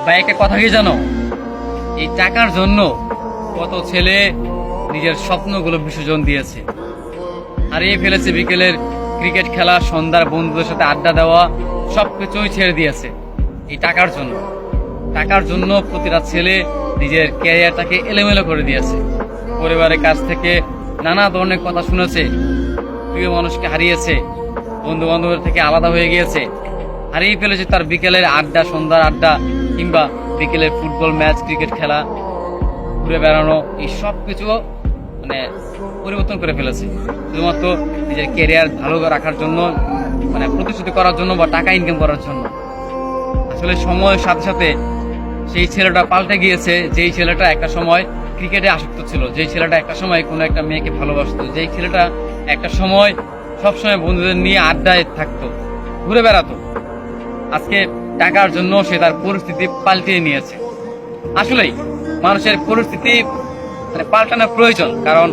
ভাই একটা কথা কি জানো, এই টাকার জন্য কত ছেলে নিজের স্বপ্নগুলো বিসর্জন দিয়েছে, হারিয়ে ফেলেছে বিকেলের ক্রিকেট খেলা, সন্ধ্যার বন্ধুদের সাথে আড্ডা দেওয়া, সবকিছুই ছেড়ে দিয়েছে এই টাকার জন্য। টাকার জন্য প্রতিটা ছেলে নিজের ক্যারিয়ারটাকে এলোমেলো করে দিয়েছে। পরিবারের কাছ থেকে নানা ধরনের কথা শুনেছে, প্রিয় মানুষকে হারিয়েছে, বন্ধু বান্ধবের থেকে আলাদা হয়ে গিয়েছে, হারিয়ে ফেলেছে তার বিকেলের আড্ডা, সন্ধ্যার আড্ডা, কিংবা বিকেলের ফুটবল ম্যাচ, ক্রিকেট খেলা, ঘুরে বেড়ানো, এই সব কিছু মানে পরিবর্তন করে ফেলেছে শুধুমাত্র নিজের ক্যারিয়ার ভালো রাখার জন্য, মানে প্রতিশ্রুতি করার জন্য বা টাকা ইনকাম করার জন্য। আসলে সময়ের সাথে সাথে সেই ছেলেটা পাল্টে গিয়েছে। যেই ছেলেটা একটা সময় ক্রিকেটে আসক্ত ছিল, যেই ছেলেটা একটা সময় কোনো একটা মেয়েকে ভালোবাসতো, যেই ছেলেটা একটা সময় সবসময় বন্ধুদের নিয়ে আড্ডায় থাকতো, ঘুরে বেড়াতো, আজকে টাকার জন্য সে তার পরিস্থিতি পাল্টিয়ে নিয়েছে। আসলেই মানুষের পরিস্থিতি মানে পাল্টানো প্রয়োজন, কারণ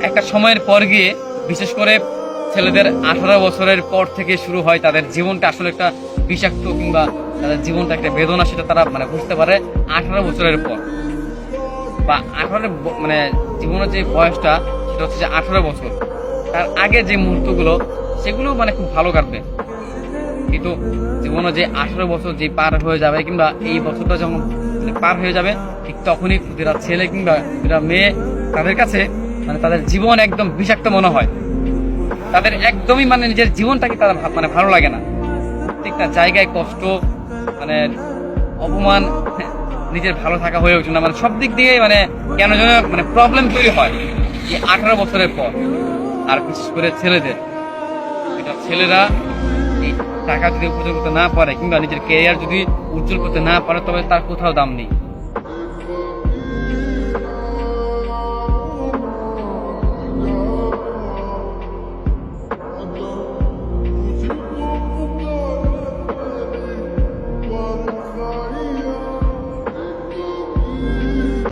একটা সময়ের পর গিয়ে, বিশেষ করে ছেলেদের 18 বছরের পর থেকে শুরু হয় তাদের জীবনটা আসলে একটা বিষাক্ত, কিংবা তাদের জীবনটা একটা বেদনা, সেটা তারা মানে বুঝতে পারে 18 বছরের পর, বা 18 মানে জীবনের যে বয়সটা সেটা হচ্ছে যে 18 বছর। তার আগে যে মুহূর্তগুলো সেগুলো মানে খুব ভালো কাটবে, কিন্তু জীবনে যে 18 বছর যে পার হয়ে যাবে, কিংবা এই বছরটা যখন পার হয়ে যাবে, ঠিক তখনই প্রতিটা ছেলে কিংবা প্রতিটা মেয়ে, তাদের কাছে মানে তাদের জীবন একদম বিষাক্ত মনে হয়। তাদের একদমই মানে নিজের জীবনটাকে তারা মানে ভালো লাগে না। প্রত্যেকটা জায়গায় কষ্ট, মানে অপমান, নিজের ভালো থাকা হয়ে ওঠে না, মানে সব দিক দিয়ে মানে কেন যেন মানে প্রবলেম তৈরি হয় এই 18 বছরের পর। আর বিশেষ করে ছেলেদের, এটা ছেলেরা এই টাকা যদি উপার্জন করতে না পারে, কিংবা নিজের ক্যারিয়ার যদি উজ্জ্বল করতে না পারে, তবে তার কোথাও দাম নেই।